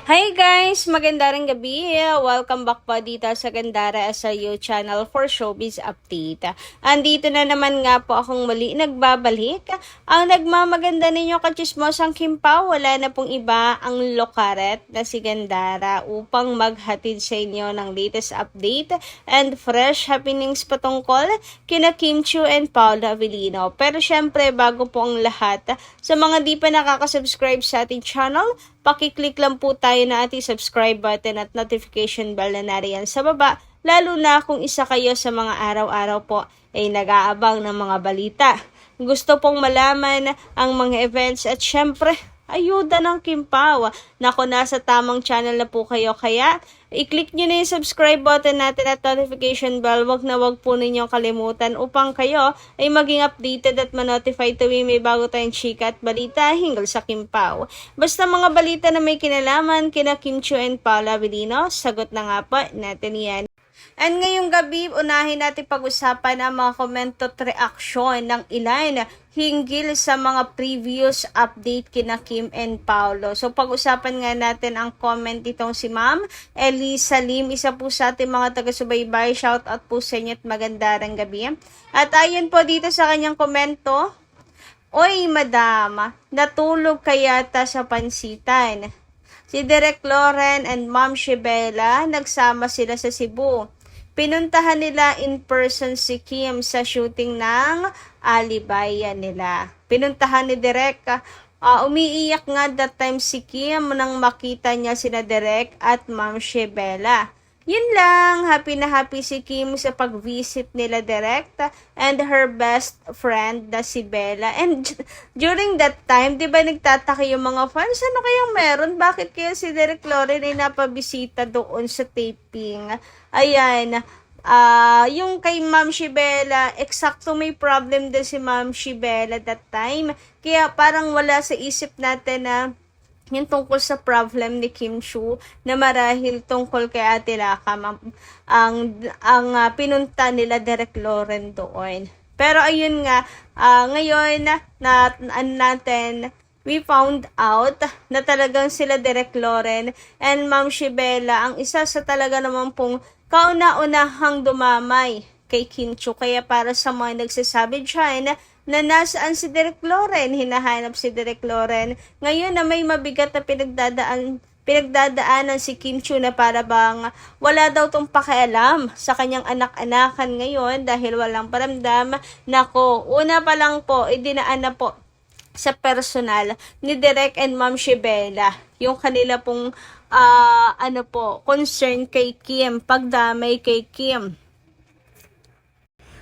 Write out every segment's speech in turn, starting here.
Hi guys! Magandang gabi! Welcome back po dito sa Gandara SIU channel for Showbiz Update. Andito na naman nga po akong muli nagbabalik. Ang nagmamaganda ninyo kachismosang Kimpaw, wala na pong iba ang lokaret na si Gandara upang maghatid sa inyo ng latest update and fresh happenings patungkol kina Kim Chiu and Paolo Avellino. Pero syempre, bago po ang lahat, sa mga di pa nakakasubscribe sa ating channel, pakiclick lang po tayo na ating subscribe button at notification bell na nariyan sa baba, lalo na kung isa kayo sa mga araw-araw po ay nag-aabang ng mga balita. Gusto pong malaman ang mga events at syempre, ayuda ng Kimpaw. Nako, nasa tamang channel na po kayo, kaya i-click nyo na yung subscribe button natin at notification bell. Wag na wag po ninyong kalimutan upang kayo ay maging updated at ma-notify tuwing may bago tayong chika at balita hinggil sa Kimpaw. Basta mga balita na may kinalaman kina Kim Chiu and Paolo Avellino, sagot na nga po natin yan. And ngayong gabi, unahin natin pag-usapan ang mga komento at reaksyon ng ilan hinggil sa mga previous update kina Kim and Paolo. So pag-usapan nga natin ang comment itong si Ma'am Elisa Lim, isa po sa ating mga taga-subaybay. Shout out po sa inyo at magandang gabi. At ayon po dito sa kanyang komento, "Oy madam, natulog kaya ta sa pansitan? Si Direk Loren and Ma'am Shibela, nagsama sila sa Cebu. Pinuntahan nila in person si Kim sa shooting ng Alibayan nila. Pinuntahan ni Direk, umiiyak nga that time si Kim nang makita niya sina Direk at Ma'am Shibela. Yun lang, happy na happy si Kim sa pag-visit nila Direk and her best friend na si Bella. And during that time, di ba nagtataka yung mga fans, ano kayang meron? Bakit kaya si Direk Loren ay napabisita doon sa taping? Ayan, yung kay Ma'am Shibela, eksakto may problem din si Ma'am Shibela that time. Kaya parang wala sa isip natin na yung tungkol sa problem ni Kim Chiu na marahil tungkol kay Ate Lakam ang pinunta nila Direk Loren doon. Pero ayun nga, ngayon natin we found out na talagang sila Direk Loren and Ma'am Shibela ang isa sa talaga naman pong kauna-unahang dumamay kay Kim Chiu. Kaya para sa mga nagsasabi dyan na nasaan si Direk Loren, hinahanap si Direk Loren. Ngayon na may mabigat na pinagdadaanan si Kim Chiu na para bang wala daw tong pakialam sa kanyang anak-anakan ngayon dahil walang paramdam. Nako, una pa lang po, idinaan na po sa personal ni Direk and Ma'am Shibela yung kanila pong concern kay Kim, pagdamay kay Kim.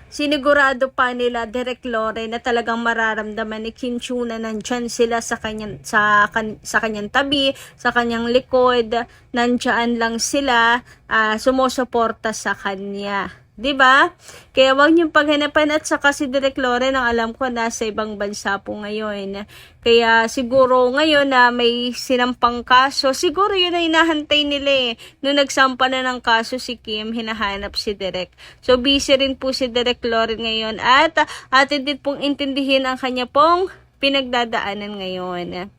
Sinigurado pa nila Direk Loren na talagang mararamdaman ni Kim Chiu na nandyan sila sa kanyang tabi, sa kanyang likod, nandyan lang sila, sumusuporta sa kanya. 'Di ba? Kaya wag niyong paghanapan. At saka si Direk Loren, ang alam ko nasa ibang bansa po ngayon. Kaya siguro ngayon na may sinampang kaso, siguro yun ay hinahantay nila Nung nagsampa na ng kaso si Kim, hinahanap si Direk. So busy rin po si Direk Loren ngayon at atin din pong intindihin ang kanya pong pinagdadaanan ngayon.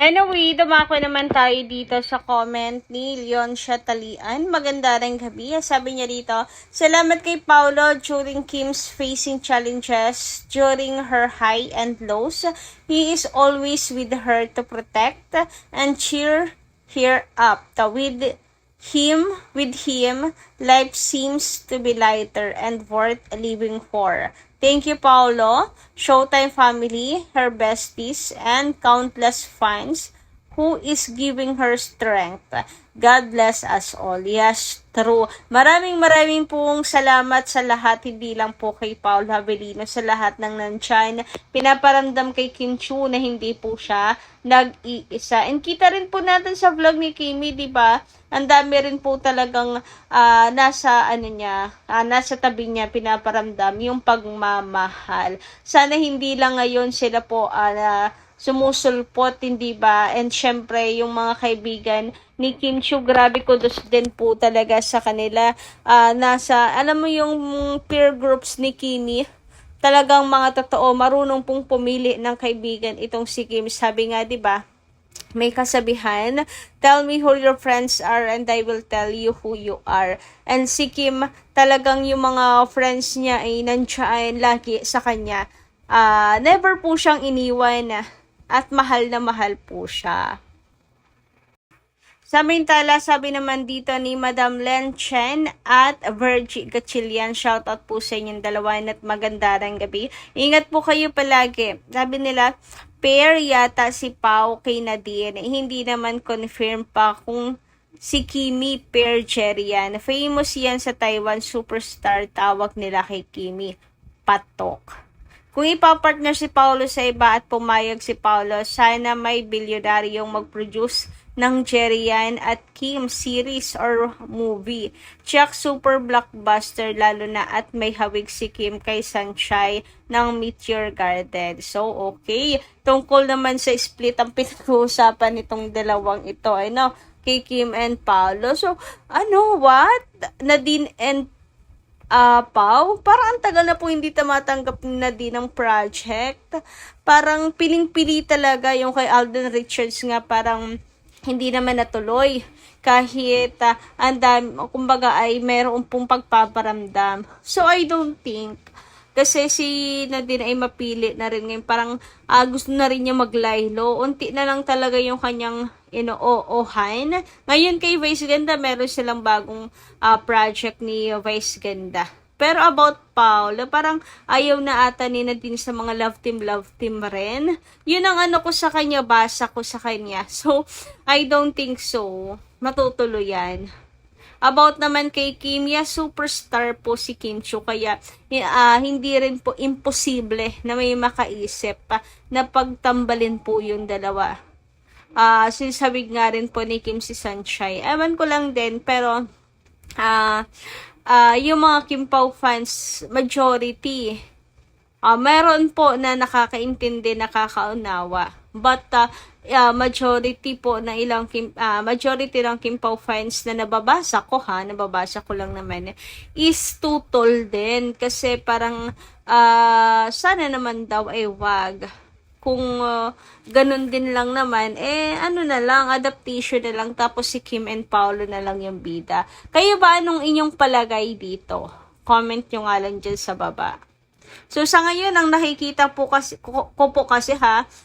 Anyway, dumako naman tayo dito sa comment ni Leon Shatalian. Magandang gabi. Sabi niya dito, salamat kay Paolo during Kim's facing challenges during her high and lows. He is always with her to protect and cheer her up. With him, life seems to be lighter and worth living for. Thank you, Paolo, Showtime family, her besties, and countless fans who is giving her strength. God bless us all. Yes, true. Maraming pong salamat sa lahat, hindi lang po kay Paolo Avellino, sa lahat ng nandyan. Pinaparamdam kay Kim Chiu na hindi po siya nag-iisa. And kita rin po natin sa vlog ni Kimi, di ba? Ang dami rin po talagang nasa tabi niya, pinaparamdam yung pagmamahal. Sana hindi lang ngayon sila po sumusulpot, hindi ba? And syempre, yung mga kaibigan ni Kim Chiu, grabe kudos din po talaga sa kanila. Alam mo yung peer groups ni Kimi, talagang mga totoo, marunong pong pumili ng kaibigan itong si Kim. Sabi nga, di ba? may kasabihan, tell me who your friends are and I will tell you who you are. And si Kim, talagang yung mga friends niya ay nandiyan lagi sa kanya. Never po siyang iniwan at mahal na mahal po siya. Samantala, sabi naman dito ni Madam Len Chen at Virgie Gatchilian, shoutout po sa inyong dalawa at magandang gabi. Ingat po kayo palagi. Sabi nila, pair yata si Pao kay Nadine. Hindi naman confirm pa kung si Kimi pair Jerry yan. Famous yan sa Taiwan, superstar tawag nila kay Kimi. Patok. Kung ipapartner si Paolo sa iba at pumayag si Paolo, sana may bilyonaryong mag-produce ng Jerry yan at Kim series or movie. Check super blockbuster lalo na at may hawig si Kim kay Sunshine ng Meteor Garden. So, okay. Tungkol naman sa split ang pinag-uusapan nitong dalawang ito, kay Kim and Paolo. So, what? Nadine and Pao, parang ang tagal na po hindi tumatanggap na din ng project. Parang piling-pili talaga yung kay Alden Richards nga, parang hindi naman natuloy. Kahit kumbaga ay mayroon pong pagpaparamdam. So I don't think, kasi si Nadine ay mapili na rin ngayon. Parang gusto na rin niya maglaylo. Unti na lang talaga yung kanyang inoohan. Ngayon kay Vice Ganda, meron silang bagong project ni Vice Ganda. Pero about Paolo, parang ayaw na ata ni Nadine sa mga love team rin. Yun ang ko sa kanya, basa ko sa kanya. So, I don't think so. Matutuloy yan. About naman kay Kim, superstar po si Kim Chiu, kaya hindi rin po imposible na may makaisip pa na pagtambalin po yung dalawa. Sinasabig nga rin po ni Kim si Sunshine. Ewan ko lang din, pero yung mga Kim Pao fans, majority, meron po na nakakaintindi, nakakaunawa. But majority po na majority ng Kim Pao fans na nababasa ko lang naman, is tutol din. Kasi parang sana naman daw ay wag. Kung ganun din lang naman, na lang, adaptation na lang, tapos si Kim and Paolo na lang yung bida. Kayo ba, anong inyong palagay dito? Comment nyo nga lang dyan sa baba. So, sa ngayon, ang nakikita po kasi, ko po kasi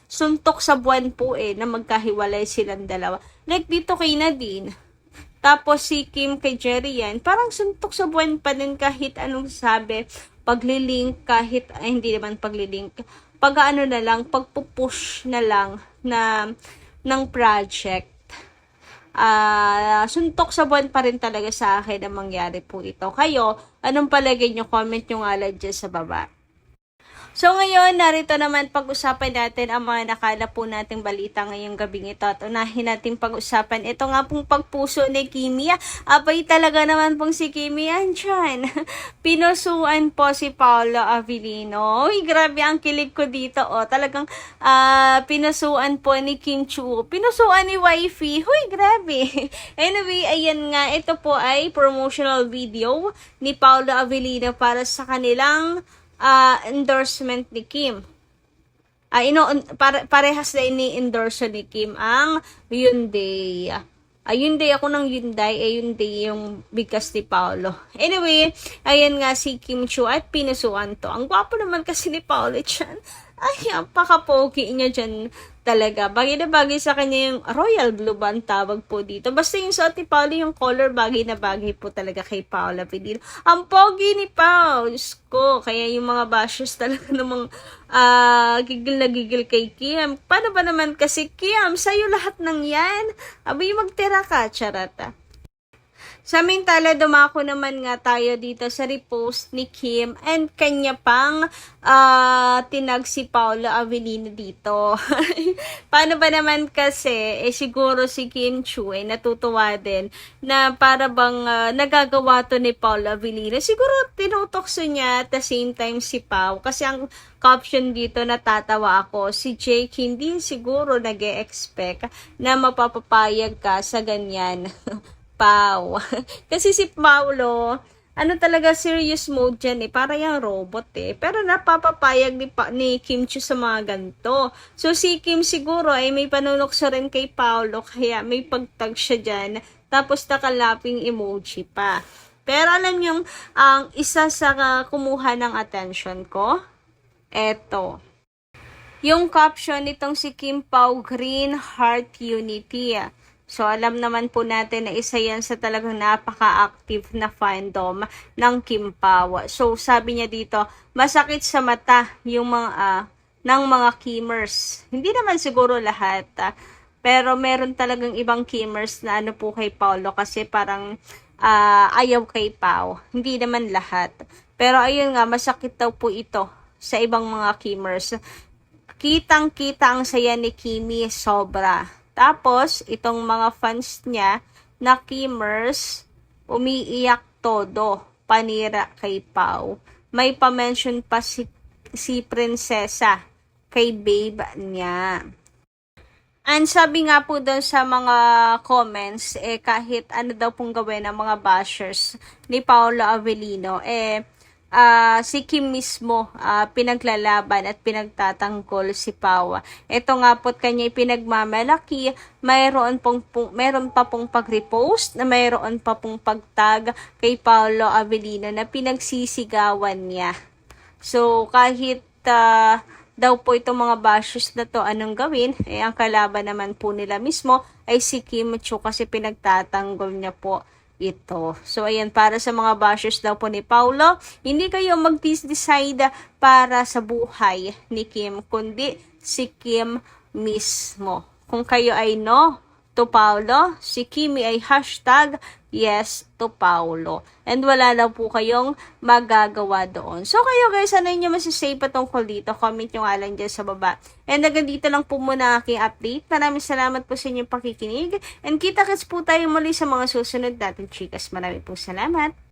suntok sa buwan po na magkahiwalay silang dalawa. Like dito kay Nadine. Tapos si Kim kay Jerry yan, parang suntok sa buwan pa din kahit anong sabi. Paglilink, kahit, hindi naman paglilink, na lang, pagpupush na lang ng project. Suntok sa buwan pa rin talaga sa akin ang mangyari po ito. Kayo, anong palagay nyo? Comment nyo nga lang dyan sa baba. So ngayon, narito naman pag-usapan natin ang mga nakala po nating balita ngayong gabing ito. At unahin natin pag-usapan ito nga pong pagpuso ni Kimi. Abay talaga naman pong si Kimi andyan. Pinusuan po si Paolo Avellino. Uy, grabe ang kilig ko dito. Talagang pinusuan po ni Kim Chiu. Pinusuan ni wifey. Huy, grabe. Anyway, ayan nga. Ito po ay promotional video ni Paolo Avellino para sa kanilang endorsement ni Kim. Parehas na ini-endorse ni Kim ang Hyundai. Hyundai ako ng Hyundai, Hyundai yung bigas ni Paolo. Anyway, ayan nga si Kim Chiu at pinusuan to. Ang gwapo naman kasi ni Paolo dyan. Ay, ang pakapogi niya dyan talaga. Bagay na bagay sa kanya yung royal blue ba ang tawag po dito. Basta yung suot ni Paolo, yung color, bagay na bagay po talaga kay Paolo Avellino. Ang pogi ni Pao, Diyos ko. Kaya yung mga bashers talaga namang gigil na gigil kay Kim. Paano ba naman kasi Kim, sa'yo lahat ng yan? Abay, magtira ka, charata. Samantala, dumako naman nga tayo dito sa repost ni Kim and kanya pang tinag si Paolo Avellino dito. Paano ba naman kasi, siguro si Kim Chiu natutuwa din na para bang nagagawa to ni Paolo Avellino. Siguro tinutokso niya at the same time si Pao. Kasi ang caption dito, natatawa ako, si Jake hindi siguro nag-e-expect na mapapapayag ka sa ganyan. Pao. Kasi si Paolo, ano talaga, serious mode dyan eh. Para yung robot eh. Pero napapapayag ni Kim Chiu sa mga ganito. So, si Kim siguro ay may panunokso rin kay Paolo, kaya may pagtag siya dyan. Tapos, nakalaping emoji pa. Pero alam nyo, ang isa sa kumuha ng attention ko, eto. Yung caption nitong si Kim Pao, Green Heart Unity. So, alam naman po natin na isa yan sa talagang napaka-active na fandom ng Kim Pao. So, sabi niya dito, masakit sa mata yung mga, ng mga Kimmers. Hindi naman siguro lahat, pero meron talagang ibang Kimmers na ano po kay Paolo kasi parang ayaw kay Pao. Hindi naman lahat. Pero ayun nga, masakit daw po ito sa ibang mga Kimmers. Kitang-kita ang saya ni Kimi, sobra. Tapos, itong mga fans niya na Kimmers, umiiyak todo, panira kay Pao. May pa-mention pa si Prinsesa kay babe niya. And sabi nga po doon sa mga comments, kahit ano daw pong gawin ng mga bashers ni Paolo Avellino, si Kim mismo pinaglalaban at pinagtatanggol si Pao. Ito nga po't kanya pinagmamalaki, meron pa pong pag-repost, na mayroon pa pong pagtag kay Paolo Avellino na pinagsisigawan niya. So kahit daw po itong mga bashers na to anong gawin, ang kalaban naman po nila mismo ay si Kim Chiu kasi pinagtatanggol niya po ito. So, ayan, para sa mga bashers daw po ni Paolo, hindi kayo mag-decide para sa buhay ni Kim, kundi si Kim mismo. Kung kayo ay no to Paolo, si Kimi ay hashtag yes to Paolo. And wala lang po kayong magagawa doon. So kayo guys, ano nyo masasay patungkol dito? Comment nyo nga lang dyan sa baba. And hanggang dito lang po muna aking update. Maraming salamat po sa inyong pakikinig. And kita-kits po tayo muli sa mga susunod natin, chikas. Maraming po salamat.